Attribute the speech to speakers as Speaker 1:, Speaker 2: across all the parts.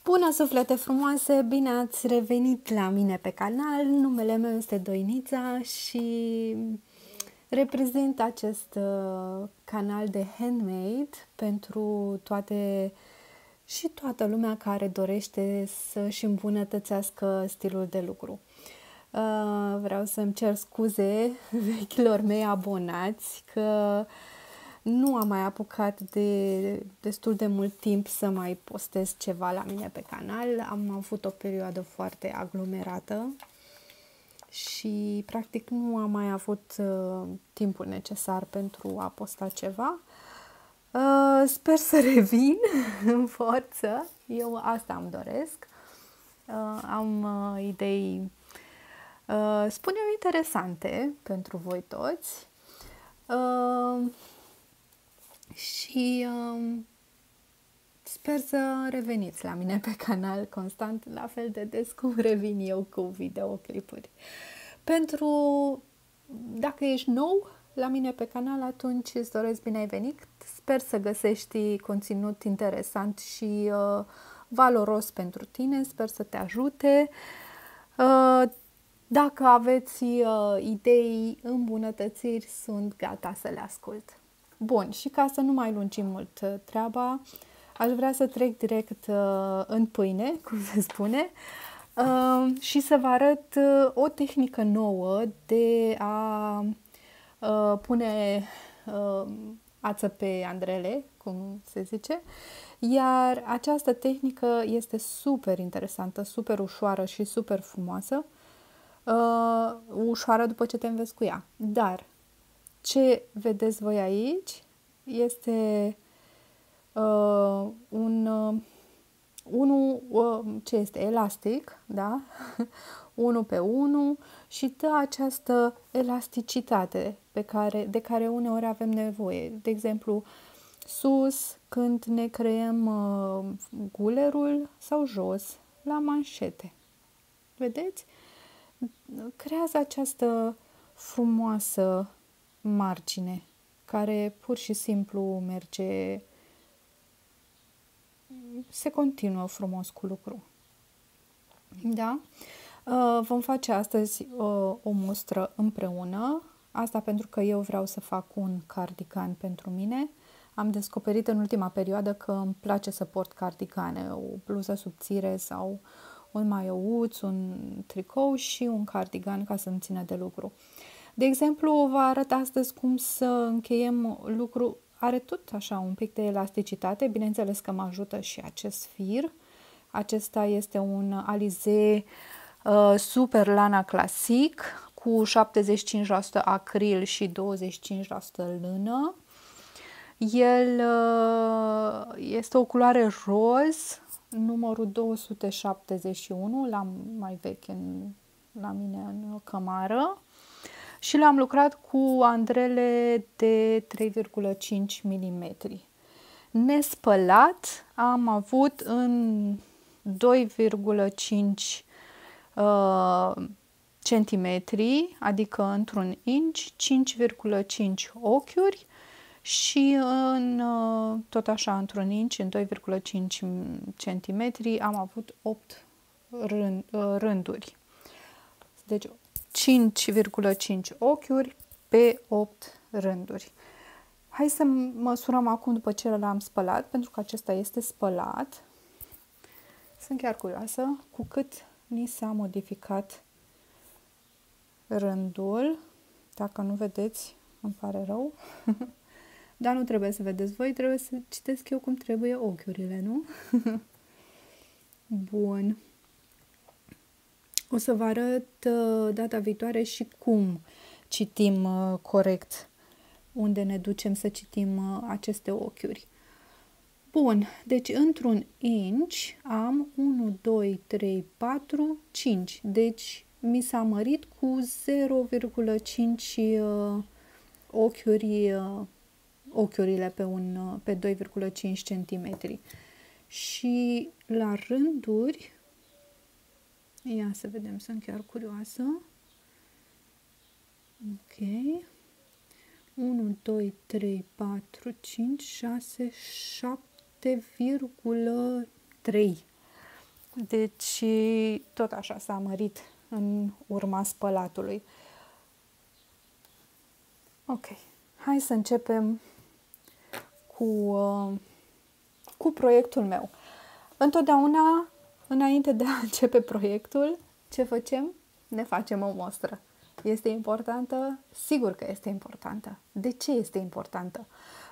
Speaker 1: Bună, suflete frumoase! Bine ați revenit la mine pe canal. Numele meu este Doinița și reprezint acest canal de handmade pentru toată lumea care dorește să-și îmbunătățească stilul de lucru. Vreau să-mi cer scuze vechilor mei abonați că nu am mai apucat de destul de mult timp să mai postez ceva la mine pe canal. Am avut o perioadă foarte aglomerată și practic nu am mai avut timpul necesar pentru a posta ceva. Sper să revin în forță. Eu asta îmi doresc. Am idei, spun eu, interesante pentru voi toți. Și sper să reveniți la mine pe canal constant, la fel de des cum revin eu cu videoclipuri. Dacă ești nou la mine pe canal, atunci îți doresc bine ai venit. Sper să găsești conținut interesant și valoros pentru tine. Sper să te ajute. Dacă aveți idei, îmbunătățiri, sunt gata să le ascult. Bun, și ca să nu mai lungim mult treaba, aș vrea să trec direct în pâine, cum se spune, și să vă arăt o tehnică nouă de a pune ață pe andrele, cum se zice, iar această tehnică este super interesantă, super ușoară și super frumoasă, ușoară după ce te înveți cu ea, dar ce vedeți voi aici este ce este elastic, da? 1 pe 1 și dă această elasticitate de care uneori avem nevoie. De exemplu, sus când ne creăm gulerul sau jos la manșete. Vedeți? Creează această frumoasă margine care pur și simplu merge, se continuă frumos cu lucru. Da? Vom face astăzi o mustră împreună, asta pentru că eu vreau să fac un cardigan pentru mine. Am descoperit în ultima perioadă că îmi place să port cardigane, o bluză subțire sau un maiouț, un tricou și un cardigan ca să-mi țină de lucru. De exemplu, vă arăt astăzi cum să încheiem lucru. Are tot așa un pic de elasticitate, bineînțeles că mă ajută și acest fir. Acesta este un Alize Super Lana Classic cu 75% acril și 25% lână. El este o culoare roz, numărul 271, l-am mai vechi la mine în cămară. Și l-am lucrat cu andrele de 3,5 mm. Nespălat am avut în 2,5 cm, adică într-un inch, 5,5 ochiuri și tot așa într-un inch, în 2,5 cm, am avut 8 rânduri. Deci 5,5 ochiuri pe 8 rânduri. Hai să măsurăm acum după ce l-am spălat, pentru că acesta este spălat. Sunt chiar curioasă cu cât ni s-a modificat rândul. Dacă nu vedeți, îmi pare rău. Dar nu trebuie să vedeți voi, trebuie să citesc eu cum trebuie ochiurile, nu? Bun. O să vă arăt data viitoare și cum citim corect, unde ne ducem să citim aceste ochiuri. Bun, deci într-un inch am 1, 2, 3, 4, 5. Deci mi s-a mărit cu 0,5 ochiurile pe 2,5 cm. Și la rânduri, ia să vedem, sunt chiar curioasă. Ok. 1, 2, 3, 4, 5, 6, 7,3. Deci tot așa s-a mărit în urma spălatului. Ok, hai să începem cu proiectul meu. Întotdeauna, înainte de a începe proiectul, ce facem? Ne facem o mostră. Este importantă? Sigur că este importantă. De ce este importantă?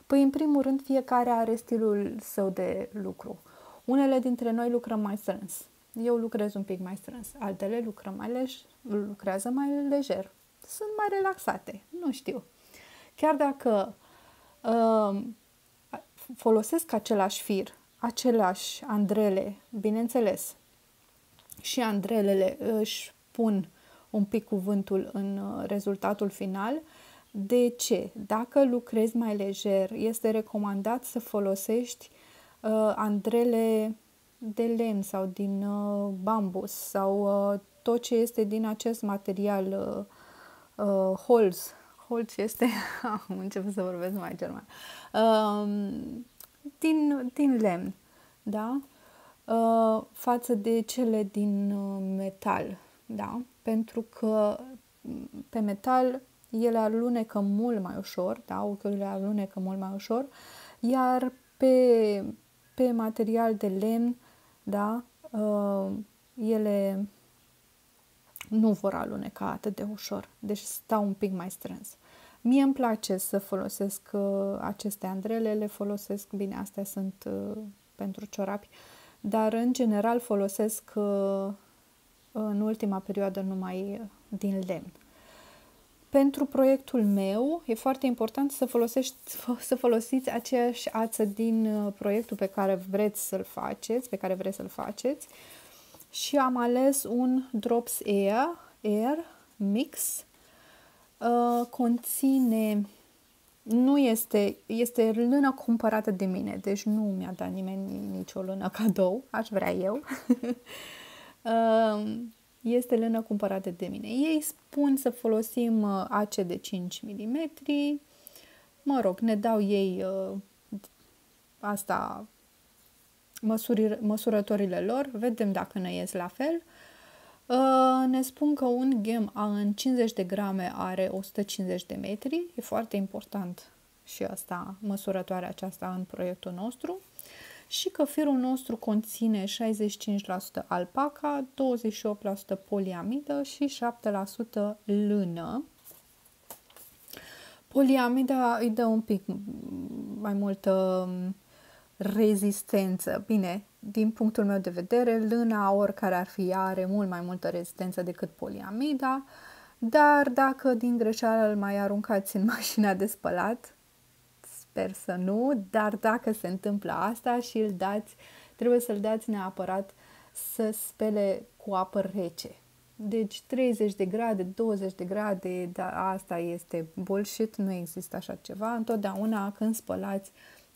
Speaker 1: Păi, în primul rând, fiecare are stilul său de lucru. Unele dintre noi lucrăm mai strâns. Eu lucrez un pic mai strâns. Altele lucrează mai lejer. Sunt mai relaxate. Nu știu. Chiar dacă folosesc același fir, aceleași andrele, bineînțeles, și andrelele își pun un pic cuvântul în rezultatul final. De ce? Dacă lucrezi mai lejer, este recomandat să folosești andrele de lemn sau din bambus sau tot ce este din acest material holz. Holz este... Am început să vorbesc mai german. Din lemn, da? Față de cele din metal, da? Pentru că pe metal ele alunecă mult mai ușor, da? Ochiurile alunecă mult mai ușor, iar pe material de lemn, da? Ele nu vor aluneca atât de ușor, deci stau un pic mai strâns. Mie îmi place să folosesc aceste andrele, le folosesc, bine, astea sunt pentru ciorapi, dar în general folosesc în ultima perioadă numai din lemn. Pentru proiectul meu e foarte important să folosiți aceeași ață din proiectul pe care vreți să-l faceți, și am ales un Drops Air Mix. Conține, este lână cumpărată de mine, deci nu mi-a dat nimeni nicio lână cadou, aș vrea eu. Este lână cumpărată de mine. Ei spun să folosim ace de 5 mm. Mă rog, ne dau ei asta, măsurătorile lor, vedem dacă ne ies la fel. Ne spun că un ghem în 50 de grame are 150 de metri. E foarte important și asta, măsurătoarea aceasta în proiectul nostru. Și că firul nostru conține 65% alpaca, 28% poliamidă și 7% lână. Poliamida îi dă un pic mai multă rezistență. Bine, din punctul meu de vedere, lâna, oricare ar fi, are mult mai multă rezistență decât poliamida, dar dacă din greșeală îl mai aruncați în mașina de spălat, sper să nu, dar dacă se întâmplă asta și îl dați, trebuie să-l dați neapărat să spele cu apă rece. Deci 30 de grade, 20 de grade, dar asta este bullshit, nu există așa ceva. Întotdeauna când spălați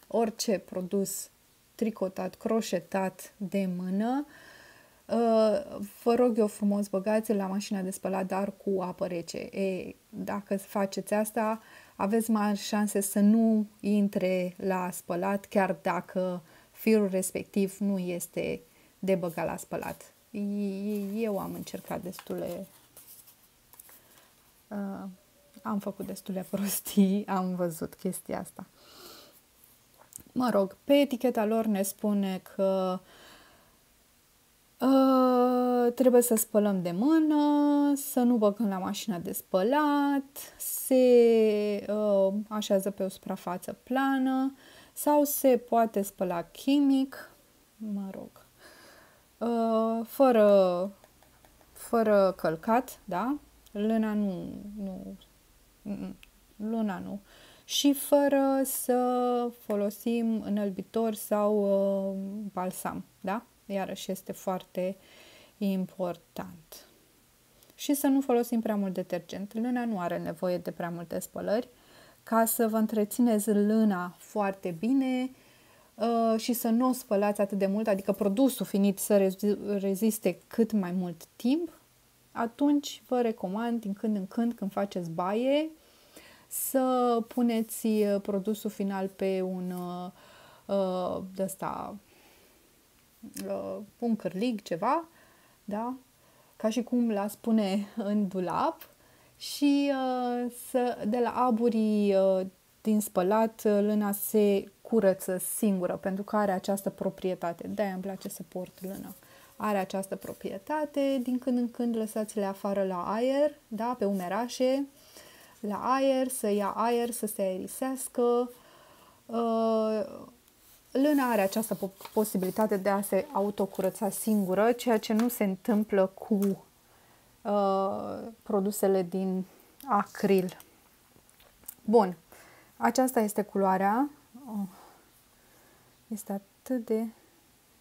Speaker 1: orice produs tricotat, croșetat de mână, vă rog eu frumos, băgați-l la mașina de spălat, dar cu apă rece. Dacă faceți asta, aveți mai șanse să nu intre la spălat, chiar dacă firul respectiv nu este de băgat la spălat. Eu am încercat am făcut destule prostii, am văzut chestia asta. Mă rog, pe eticheta lor ne spune că trebuie să spălăm de mână, să nu băgăm la mașina de spălat, se așează pe o suprafață plană sau se poate spăla chimic, mă rog, fără călcat, da? Lâna nu. Și fără să folosim înălbitor sau balsam, da? Iarăși este foarte important. Și să nu folosim prea mult detergent. Lâna nu are nevoie de prea multe spălări. Ca să vă întrețineți lâna foarte bine și să nu o spălați atât de mult, adică produsul finit să reziste cât mai mult timp, atunci vă recomand din când în când faceți baie să puneți produsul final pe un un cârlig, ceva, da? Ca și cum l-a pune în dulap și de la aburii din spălat, lâna se curăță singură, pentru că are această proprietate. De-aia îmi place să port lână. Are această proprietate, din când în când lăsați-le afară la aer, da, pe umerașe, la aer, să ia aer, să se aerisească. Lâna are această posibilitate de a se autocurăța singură, ceea ce nu se întâmplă cu produsele din acril. Bun, aceasta este culoarea. Este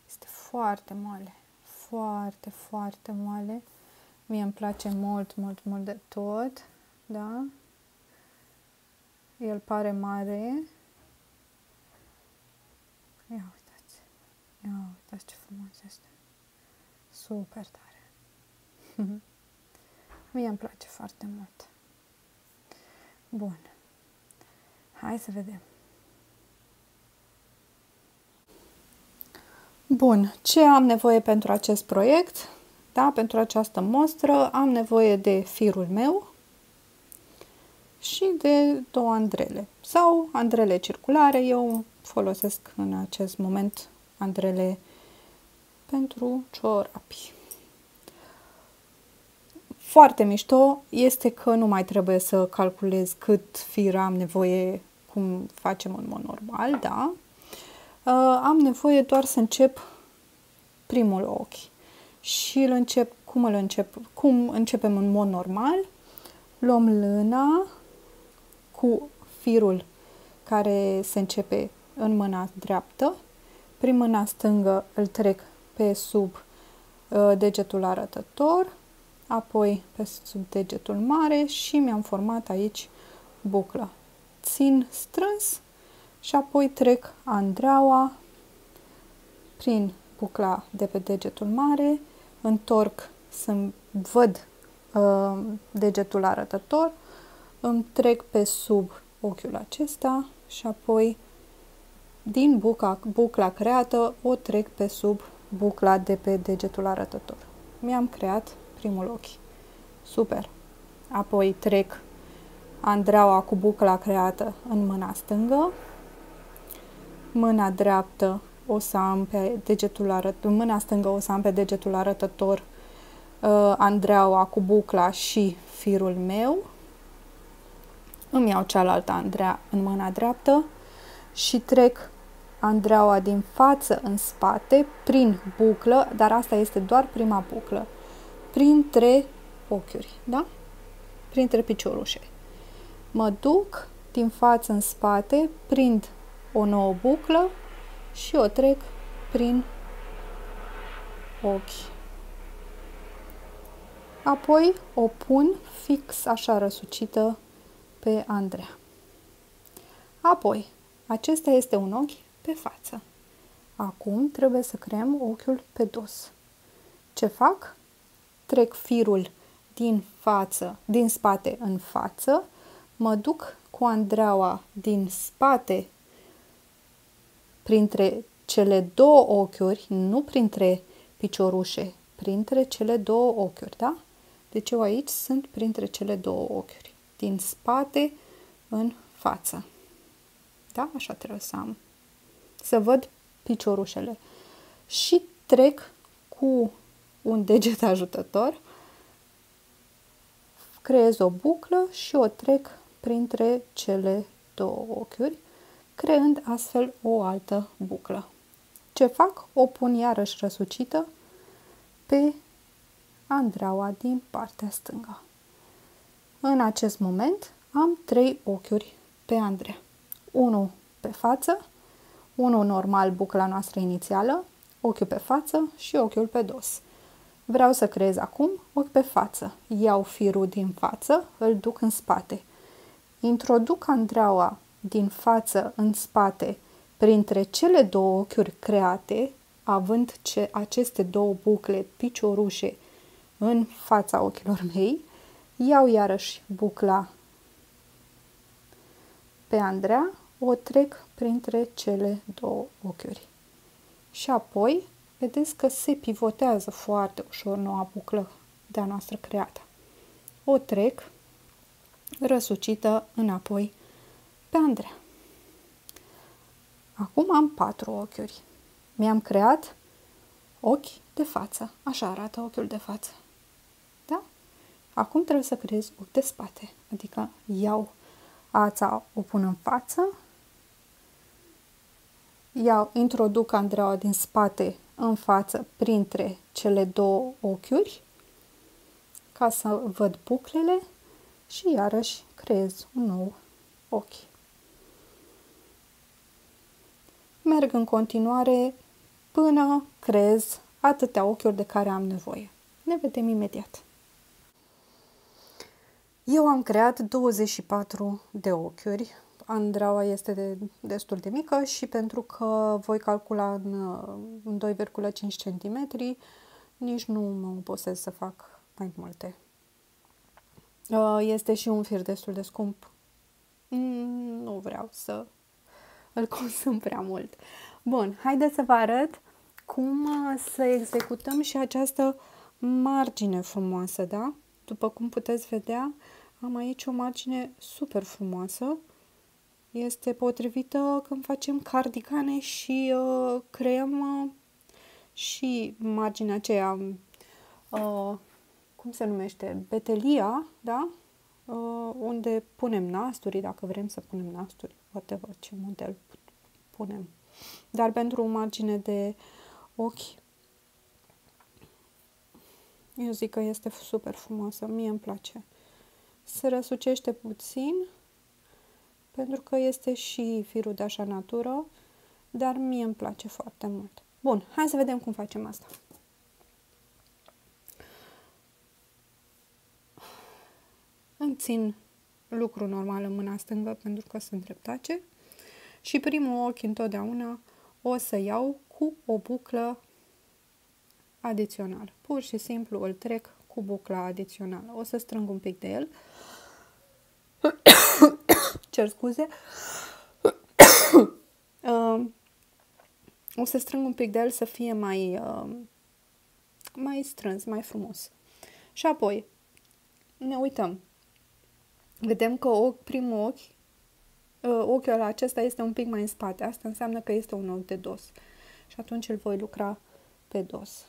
Speaker 1: este foarte moale, foarte, foarte moale. Mie îmi place mult, mult, mult de tot, da? El pare mare. Ia uitați ce frumos este. Super tare. Mie îmi place foarte mult. Bun. Hai să vedem. Bun. Ce am nevoie pentru acest proiect? Da, pentru această mostră am nevoie de firul meu și de 2 andrele. Sau andrele circulare. Eu folosesc în acest moment andrele pentru ciorapi. Foarte mișto este că nu mai trebuie să calculez cât fir am nevoie, cum facem în mod normal, da? Am nevoie doar să încep primul ochi. Și cum începem în mod normal? Luăm lâna cu firul care se începe în mâna dreaptă. Prin mâna stângă îl trec pe sub degetul arătător, apoi pe sub degetul mare și mi-am format aici buclă. Țin strâns și apoi trec andreaua prin bucla de pe degetul mare, întorc să văd degetul arătător, îmi trec pe sub ochiul acesta și apoi din bucla creată o trec pe sub bucla de pe degetul arătător. Mi-am creat primul ochi. Super! Apoi trec andreaua cu bucla creată în mâna stângă, mâna dreaptă o să am pe degetul arătător, mâna stângă o să am pe degetul arătător andreaua cu bucla și firul meu. Îmi iau cealaltă andrea în mâna dreaptă și trec andreaua din față în spate, prin buclă, dar asta este doar prima buclă, printre ochiuri, da? Printre piciorușe. Mă duc din față în spate, prind o nouă buclă și o trec prin ochi. Apoi o pun fix așa răsucită pe andrea. Apoi, acesta este un ochi pe față. Acum trebuie să creăm ochiul pe dos. Ce fac? Trec firul din spate în față, mă duc cu andreaua din spate printre cele 2 ochiuri, nu printre piciorușe, printre cele 2 ochiuri, da? Deci eu aici sunt printre cele 2 ochiuri, din spate în față. Da? Așa trebuie să am. Să văd piciorușele. Și trec cu un deget ajutător, creez o buclă și o trec printre cele 2 ochiuri, creând astfel o altă buclă. Ce fac? O pun iarăși răsucită pe andreaua din partea stângă. În acest moment am 3 ochiuri pe andrea. 1 pe față, 1 normal, bucla noastră inițială, ochiul pe față și ochiul pe dos. Vreau să creez acum ochi pe față. Iau firul din față, îl duc în spate. Introduc andreaua din față în spate printre cele 2 ochiuri create, având aceste 2 bucle piciorușe în fața ochilor mei. Iau iarăși bucla pe andrea, o trec printre cele 2 ochiuri. Și apoi vedeți că se pivotează foarte ușor noua buclă de-a noastră creată. O trec răsucită înapoi pe Andreea. Acum am 4 ochiuri. Mi-am creat ochi de față. Așa arată ochiul de față. Da? Acum trebuie să creez ochi de spate. Adică iau ața, o pun în față, introduc Andreaua din spate în față printre cele 2 ochiuri ca să văd buclele și iarăși creez un nou ochi. Merg în continuare până creez atâtea ochiuri de care am nevoie. Ne vedem imediat. Eu am creat 24 de ochiuri. Andreaua este destul de mică și pentru că voi calcula în 2,5 cm, nici nu mă oposesc să fac mai multe. Este și un fir destul de scump. Nu vreau să îl consum prea mult. Bun, haideți să vă arăt cum să executăm și această margine frumoasă, da? După cum puteți vedea, am aici o margine super frumoasă. Este potrivită când facem cardigane și creăm și marginea aceea, cum se numește, betelia, da? Unde punem nasturii, dacă vrem să punem nasturi, whatever, ce model punem. Dar pentru o margine de ochi, eu zic că este super frumoasă, mie îmi place. Se răsucește puțin, pentru că este și firul de așa natură, dar mie îmi place foarte mult. Bun, hai să vedem cum facem asta. Îmi țin lucru normal în mâna stângă pentru că sunt dreptace și primul ochi întotdeauna o să iau cu o buclă adițională. Pur și simplu îl trec cu bucla adițională. O să strâng un pic de el. Cer scuze. O să strâng un pic de el să fie mai strâns, mai frumos. Și apoi ne uităm. Vedem că primul ochi, ochiul acesta este un pic mai în spate. Asta înseamnă că este un ochi de dos. Și atunci îl voi lucra pe dos.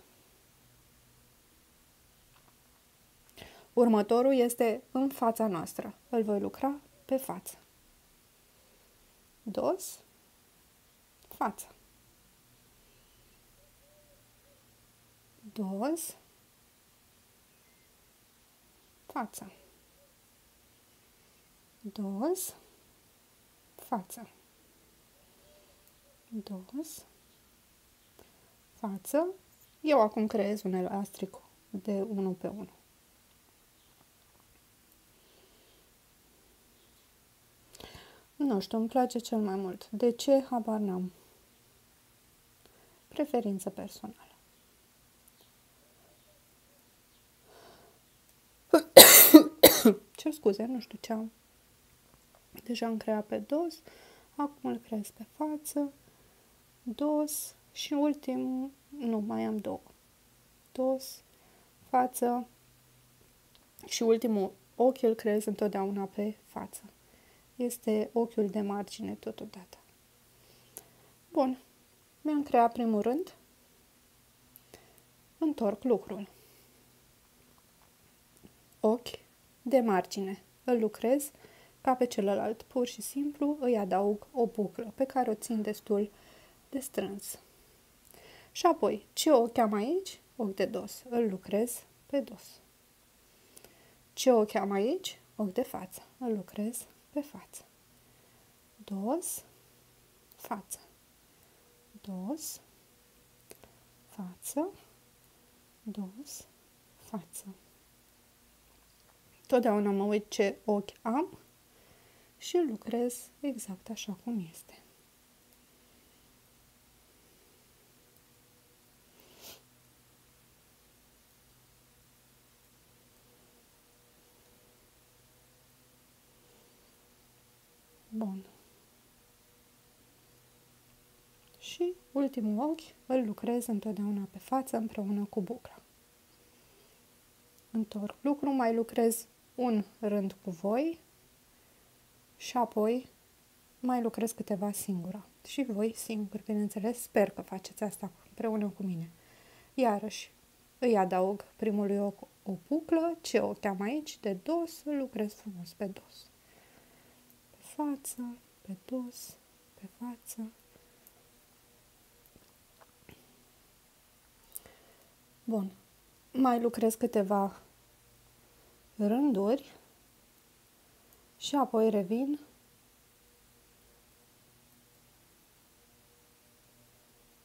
Speaker 1: Următorul este în fața noastră. Îl voi lucra pe față. Dos, față. Dos, față. Dos, față. Dos, față. Eu acum creez un elastric de 1 pe 1. Nu știu, îmi place cel mai mult. De ce? Habar n-am. Preferință personală. Cer scuze, nu știu ce am. Deja am creat pe dos. Acum îl creez pe față. Dos și ultimul, nu, mai am 2. Dos, față și ultimul ochi îl creez întotdeauna pe față. Este ochiul de margine totodată. Bun, mi-am creat primul rând. Întorc lucrul. Ochi de margine. Îl lucrez ca pe celălalt. Pur și simplu îi adaug o buclă pe care o țin destul de strâns. Și apoi, ce ochi am aici? Ochi de dos. Îl lucrez pe dos. Ce ochi am aici? Ochi de față. Îl lucrez pe față. Dos, față. Dos, față. Dos, față. Totdeauna mă uit ce ochi am și îl lucrez exact așa cum este. Bun. Și ultimul ochi îl lucrez întotdeauna pe față împreună cu bucla. Întorc lucru, mai lucrez un rând cu voi și apoi mai lucrez câteva singura. Și voi singuri, bineînțeles, sper că faceți asta împreună cu mine. Iarăși îi adaug primului ochi o buclă, ce ochi am aici, de dos, îl lucrez frumos pe dos. Pe față, pe dos, pe față. Bun. Mai lucrez câteva rânduri și apoi revin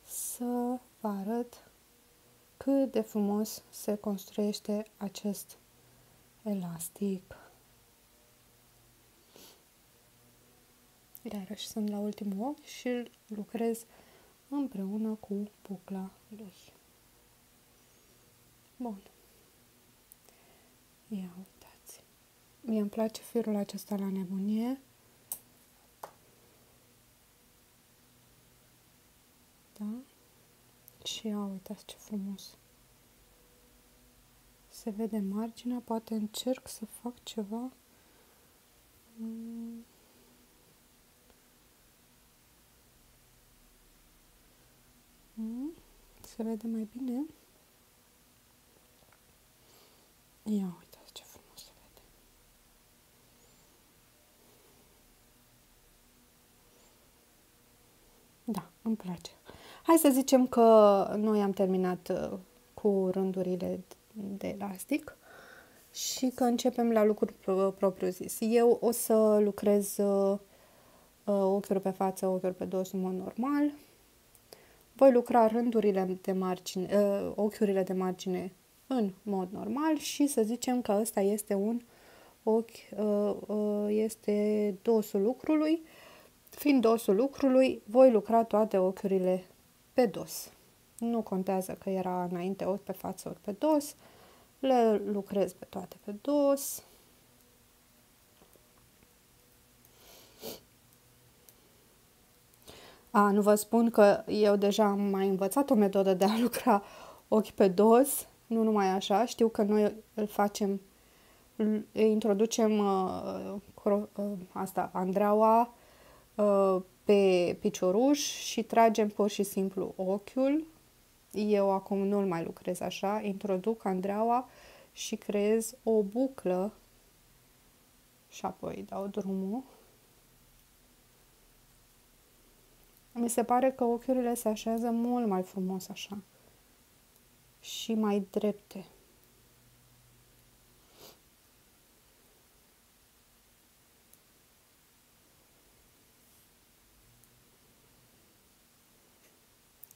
Speaker 1: să vă arăt cât de frumos se construiește acest elastic. Iarăși sunt la ultimul ochi și îl lucrez împreună cu bucla lui. Bun. Ia uitați. Mie îmi place firul acesta la nebunie. Da? Și ia uitați ce frumos. Se vede marginea, poate încerc să fac ceva. Se vede mai bine? Ia uitați ce frumos se vede. Da, îmi place. Hai să zicem că noi am terminat cu rândurile de elastic și că începem la lucruri propriu zis. Eu o să lucrez ochiuri pe față, ochiuri pe dos în mod normal. Voi lucra rândurile de margine, ochiurile de margine în mod normal și să zicem că ăsta este un ochi, este dosul lucrului. Fiind dosul lucrului, voi lucra toate ochiurile pe dos. Nu contează că era înainte ochi pe față, ochi pe dos. Le lucrez pe toate pe dos. Nu vă spun că eu deja am mai învățat o metodă de a lucra ochi pe dos, nu numai așa. Știu că noi îl facem, introducem andreaua pe picioruș și tragem pur și simplu ochiul. Eu acum nu-l mai lucrez așa, introduc andreaua și creez o buclă și apoi dau drumul. Mi se pare că ochiurile se așează mult mai frumos așa și mai drepte.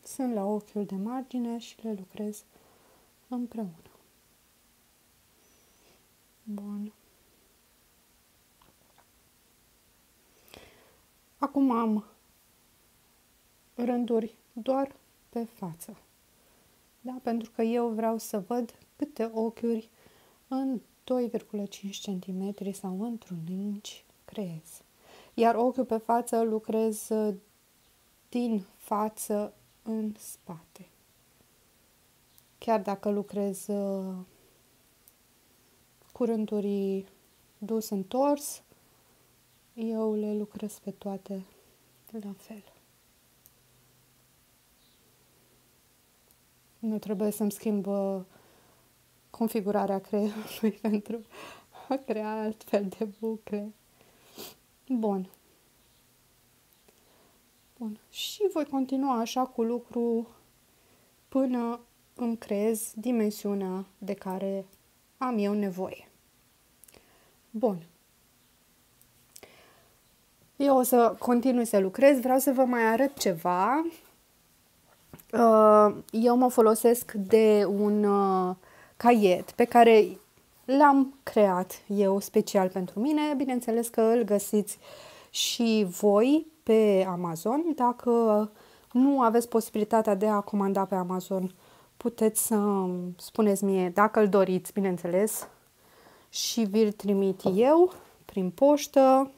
Speaker 1: Sunt la ochiul de margine și le lucrez împreună. Bun. Acum am rânduri doar pe față. Da? Pentru că eu vreau să văd câte ochiuri în 2,5 cm sau într-un inch creez. Iar ochiul pe față lucrez din față în spate. Chiar dacă lucrez cu rânduri dus întors, eu le lucrez pe toate la fel. Nu trebuie să-mi schimb configurarea creierului pentru a crea altfel de bucle. Bun. Bun. Și voi continua așa cu lucru până îmi creez dimensiunea de care am eu nevoie. Bun. Eu o să continui să lucrez. Vreau să vă mai arăt ceva. Eu mă folosesc de un caiet pe care l-am creat eu special pentru mine. Bineînțeles că îl găsiți și voi pe Amazon. Dacă nu aveți posibilitatea de a comanda pe Amazon, puteți să spuneți mie dacă îl doriți, bineînțeles, și vi-l trimit eu prin poștă.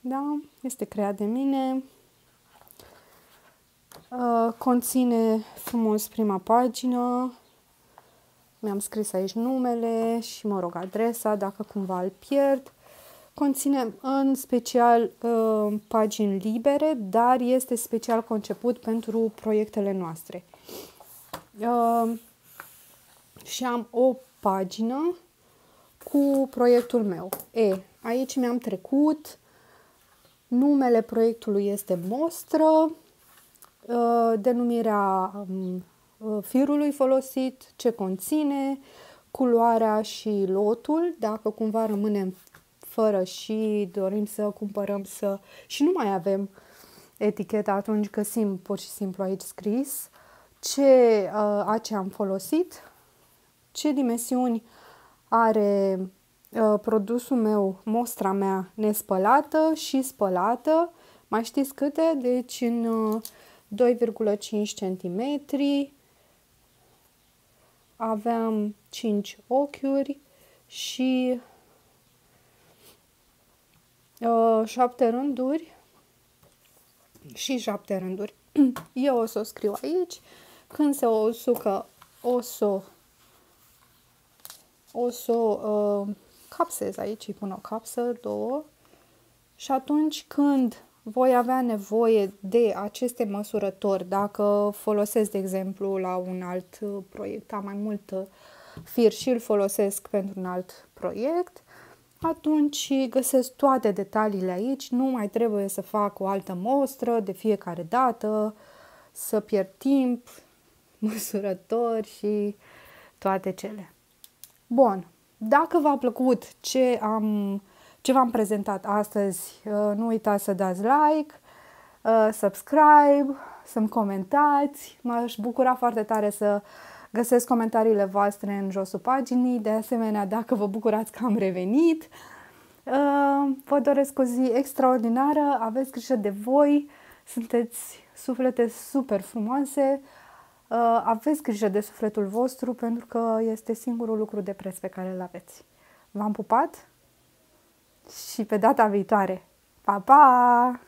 Speaker 1: Da, este creat de mine. Conține frumos prima pagină. Mi-am scris aici numele și, mă rog, adresa, dacă cumva îl pierd. Conține în special pagini libere, dar este special conceput pentru proiectele noastre. Și am o pagină cu proiectul meu. Aici mi-am trecut, numele proiectului este mostră, denumirea firului folosit, ce conține, culoarea și lotul, dacă cumva rămânem fără și dorim să cumpărăm și nu mai avem eticheta, atunci găsim pur și simplu aici scris ce ace am folosit, ce dimensiuni are produsul meu, mostra mea nespălată și spălată. Mai știți câte? Deci în 2,5 cm aveam 5 ochiuri și 7 rânduri și 7 rânduri. Eu o să o scriu aici. Când se usucă, o să capsez aici, îi pun o capsă, 2. Și atunci când voi avea nevoie de aceste măsurători, dacă folosesc, de exemplu, la un alt proiect, am mai mult fir și îl folosesc pentru un alt proiect, atunci găsesc toate detaliile aici, nu mai trebuie să fac o altă mostră de fiecare dată, să pierd timp, măsurători și toate cele. Bun, dacă v-a plăcut ce v-am prezentat astăzi, nu uitați să dați like, subscribe, să-mi comentați. M-aș bucura foarte tare să găsesc comentariile voastre în josul paginii. De asemenea, dacă vă bucurați că am revenit, vă doresc o zi extraordinară, aveți grijă de voi, sunteți suflete super frumoase, aveți grijă de sufletul vostru pentru că este singurul lucru de preț pe care îl aveți. V-am pupat și pe data viitoare! Pa, pa!